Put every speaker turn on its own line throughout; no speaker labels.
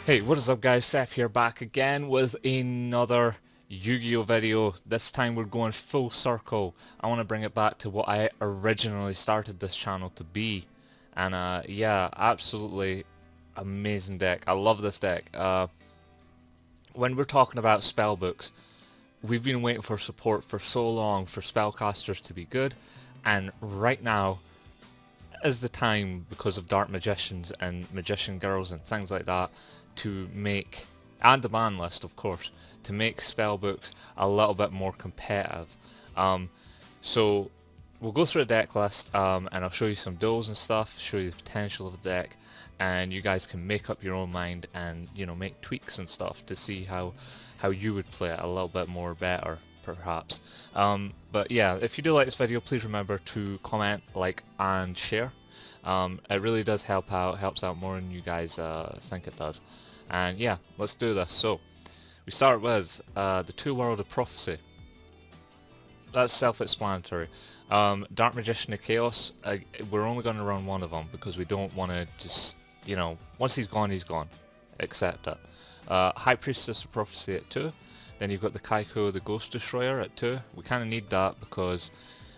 Hey, what is up guys, Seth here back again with another Yu-Gi-Oh video. This time we're going full circle. I want to bring it back to what I originally started this channel to be. And yeah, absolutely amazing deck. I love this deck. When we're talking about spellbooks, we've been waiting for support for so long for spellcasters to be good, and right now is the time, because of Dark Magicians and Magician Girls and things like that, to make, and the ban list of course, to make spellbooks a little bit more competitive. So we'll go through a deck list, and I'll show you some duels and stuff, show you the potential of the deck, and you guys can make up your own mind and, you know, make tweaks and stuff to see how you would play it a little bit more better perhaps. But yeah, if you do like this video, please remember to comment, like and share. It really does helps out more than you guys think it does. And yeah, let's do this. So we start with the two World of Prophecy. That's self-explanatory. Dark Magician of Chaos, we're only going to run one of them because we don't want to just, you know, once he's gone, accept it. High Priestess of Prophecy at 2. Then you've got the Kaiko, the Ghost Destroyer at 2. We kind of need that because,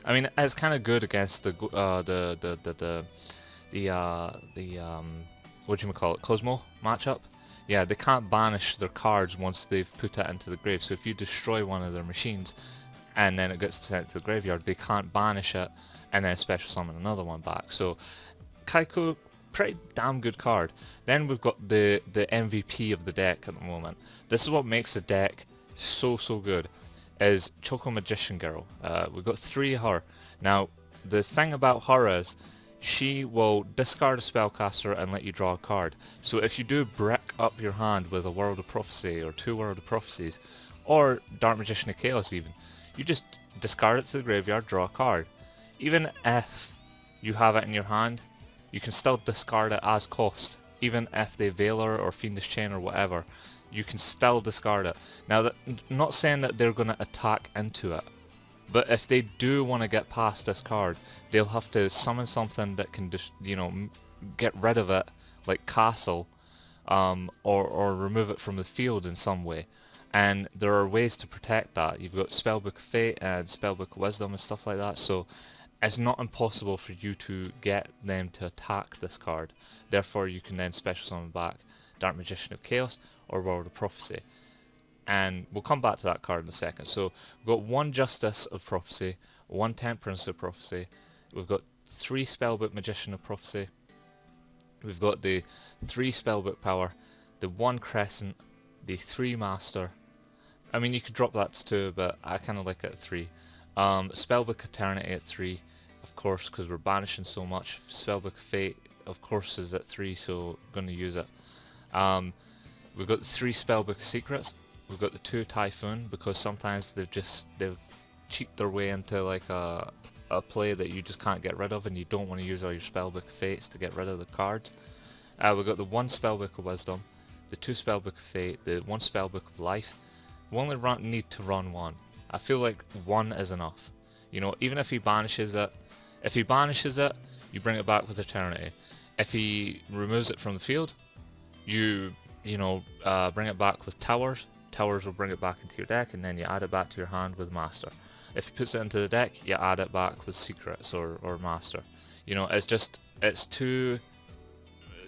I mean, it's kind of good against the whatchamacallit, Cosmo matchup. Yeah, they can't banish their cards once they've put it into the grave. So if you destroy one of their machines and then it gets sent to the graveyard, they can't banish it and then special summon another one back. So Kaiko, pretty damn good card. Then we've got the MVP of the deck at the moment. This is what makes the deck so good, is Choco Magician Girl. We've got 3 of her. Now the thing about her is she will discard a spellcaster and let you draw a card. So if you do brick up your hand with a World of Prophecy or 2 World of Prophecies, or Dark Magician of Chaos even, you just discard it to the graveyard, draw a card. Even if you have it in your hand, you can still discard it as cost. Even if they Veiler or Fiendish Chain or whatever, you can still discard it. Now, I'm not saying that they're going to attack into it, but if they do want to get past this card, they'll have to summon something that can just, you know, get rid of it, like Castle, or remove it from the field in some way. And there are ways to protect that. You've got Spellbook Fate and Spellbook Wisdom and stuff like that, so it's not impossible for you to get them to attack this card. Therefore you can then special summon back Dark Magician of Chaos or World of Prophecy. And we'll come back to that card in a second. So we've got 1 Justice of Prophecy, 1 Temperance of Prophecy, we've got 3 Spellbook Magician of Prophecy, we've got the 3 Spellbook Power, the 1 Crescent, the 3 Master. I mean, you could drop that to 2, but I kind of like it at 3. Spellbook Eternity at 3, of course, because we're banishing so much. Spellbook Fate, of course, is at 3, so going to use it. We've got the 3 Spellbook Secrets. We've got the 2 Typhoon, because sometimes they've cheaped their way into like a play that you just can't get rid of, and you don't want to use all your Spellbook Fates to get rid of the cards. We've got the 1 Spellbook of Wisdom, the 2 Spellbook of Fate, the 1 Spellbook of Life. We only need to run 1. I feel like 1 is enough. You know, even if he banishes it, you bring it back with Eternity. If he removes it from the field, you know, bring it back with Towers. Towers will bring it back into your deck, and then you add it back to your hand with Master. If he puts it into the deck, you add it back with Secrets or Master. You know, it's too,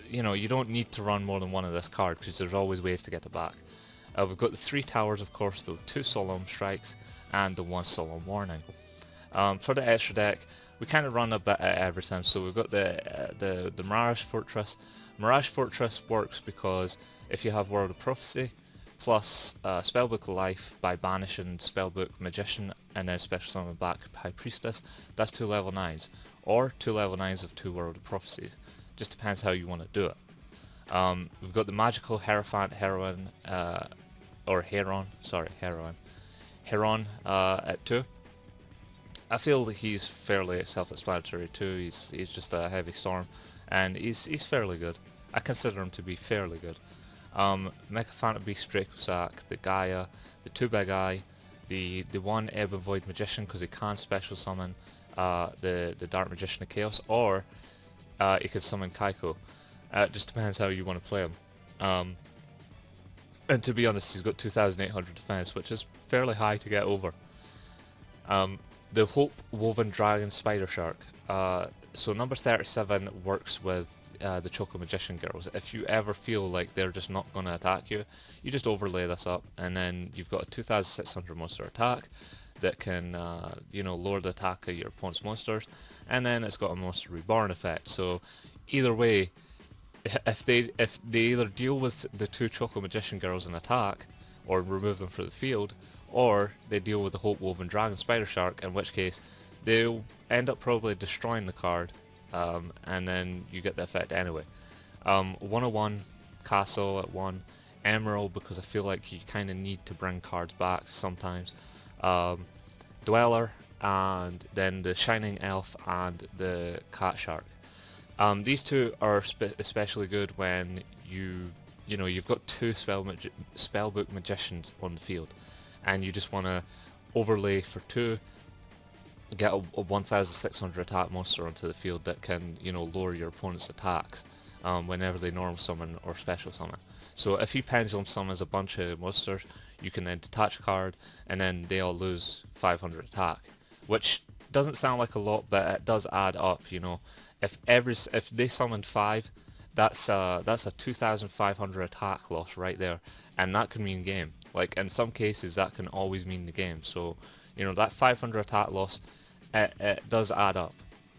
you know, you don't need to run more than 1 of this card, because there's always ways to get it back. We've got the 3 Towers, of course, the 2 Solemn Strikes, and the 1 Solemn Warning. For the extra deck, we kind of run a bit of everything. So we've got the Mirage Fortress. Mirage Fortress works because if you have World of Prophecy plus Spellbook Life by banishing Spellbook Magician and then special summon back High Priestess, that's 2 level 9s, or 2 level 9s of 2 World of Prophecies. Just depends how you want to do it. We've got the Magical Hierophant Heron, Heron at 2. I feel that he's fairly self-explanatory too. He's just a heavy storm, and he's fairly good. I consider him to be fairly good. Mecha Phantom Beast Dracosack, the Gaia, the 2 Big Eye, the 1 Ebb and Void Magician, because he can special summon the Dark Magician of Chaos, or he could summon Kaiko. It just depends how you want to play him. And to be honest, he's got 2,800 defense, which is fairly high to get over. The Hope Woven Dragon Spider Shark. So number 37 works with the Choco Magician girls. If you ever feel like they're just not going to attack you, you just overlay this up, and then you've got a 2,600 monster attack that can, you know, lower the attack of your opponent's monsters, and then it's got a Monster Reborn effect. So either way, if they either deal with the two Choco Magician girls and attack, or remove them from the field, or they deal with the Hope Woven Dragon Spider Shark, in which case they'll end up probably destroying the card, and then you get the effect anyway. 101 Castle at 1, Emerald because I feel like you kind of need to bring cards back sometimes, Dweller, and then the Shining Elf and the Cat Shark. These two are especially good when you know you've got two Spellbook Magicians on the field, and you just want to overlay for 2, get a 1,600 attack monster onto the field that can, you know, lower your opponent's attacks whenever they normal summon or special summon. So if he pendulum summons a bunch of monsters, you can then detach a card, and then they all lose 500 attack, which doesn't sound like a lot, but it does add up. You know, if they summoned 5, that's a 2,500 attack loss right there, and that can mean game. Like in some cases, that can always mean the game. So you know that 500 attack loss, it does add up.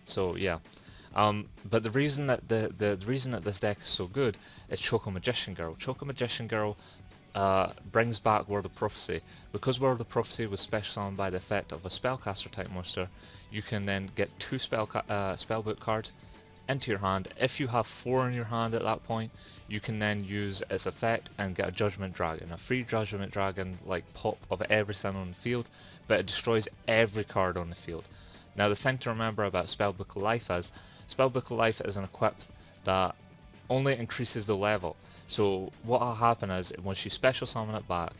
So yeah. But the reason that the reason that this deck is so good is Choco Magician Girl. Choco Magician Girl brings back Word of Prophecy. Because Word of Prophecy was special summoned by the effect of a spellcaster type monster, you can then get 2 spellbook cards into your hand. If you have 4 in your hand at that point, you can then use its effect and get a Judgment Dragon, a free Judgment Dragon like pop of everything on the field, but it destroys every card on the field. Now the thing to remember about Spellbook of Life is, Spellbook of Life is an equip that only increases the level. So what will happen is, once you special summon it back,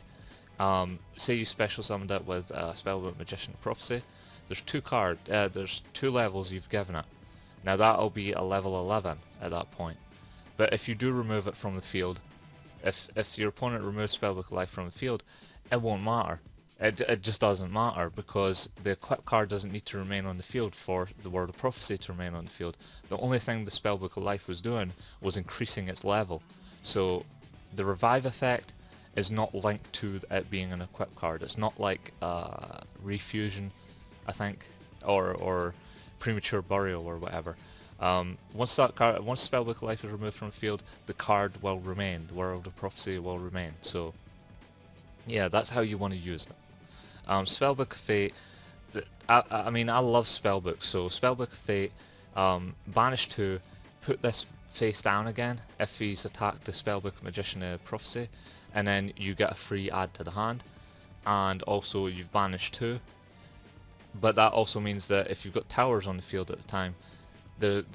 say you special summoned it with Spellbook Magician Prophecy, there's 2 levels you've given it. Now that'll be a level 11 at that point. But if you do remove it from the field, if your opponent removes Spellbook of Life from the field, it won't matter. It just doesn't matter, because the equip card doesn't need to remain on the field for the Word of Prophecy to remain on the field. The only thing the Spellbook of Life was doing was increasing its level. So the revive effect is not linked to it being an equip card. It's not like Refusion, I think, or Premature Burial or whatever. Once Spellbook of Life is removed from the field, the card will remain. The World of Prophecy will remain. So yeah, that's how you want to use it. Spellbook of Fate, I mean, I love Spellbook, so Spellbook of Fate, banish 2, put this face down again if he's attacked the Spellbook Magician Prophecy, and then you get a free add to the hand, and also you've banished 2, but that also means that if you've got towers on the field at the time, the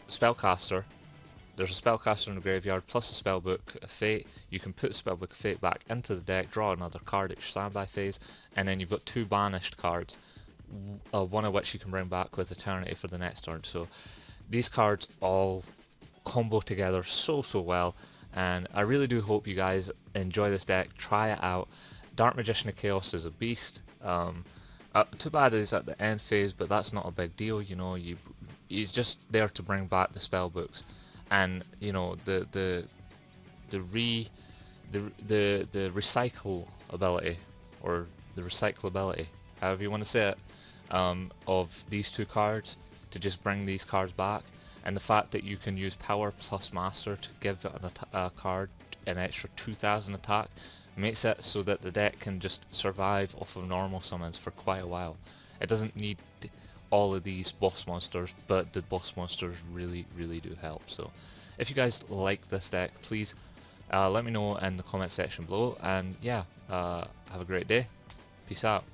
spellcaster, there's a spellcaster in the graveyard plus a Spellbook of Fate. You can put Spellbook of Fate back into the deck, draw another card at your standby phase, and then you've got 2 banished cards, one of which you can bring back with Eternity for the next turn. So these cards all combo together so well, and I really do hope you guys enjoy this deck. Try it out. Dark Magician of Chaos is a beast. Too bad he's at the end phase, but that's not a big deal. You know, he's just there to bring back the spellbooks. And you know, the recycle ability, or the recyclability, however you want to say it, of these 2 cards to just bring these cards back, and the fact that you can use Power plus Master to give a card an extra 2,000 attack makes it so that the deck can just survive off of normal summons for quite a while. It doesn't need all of these boss monsters, but the boss monsters really do help. So if you guys like this deck, please let me know in the comment section below, and yeah, have a great day. Peace out.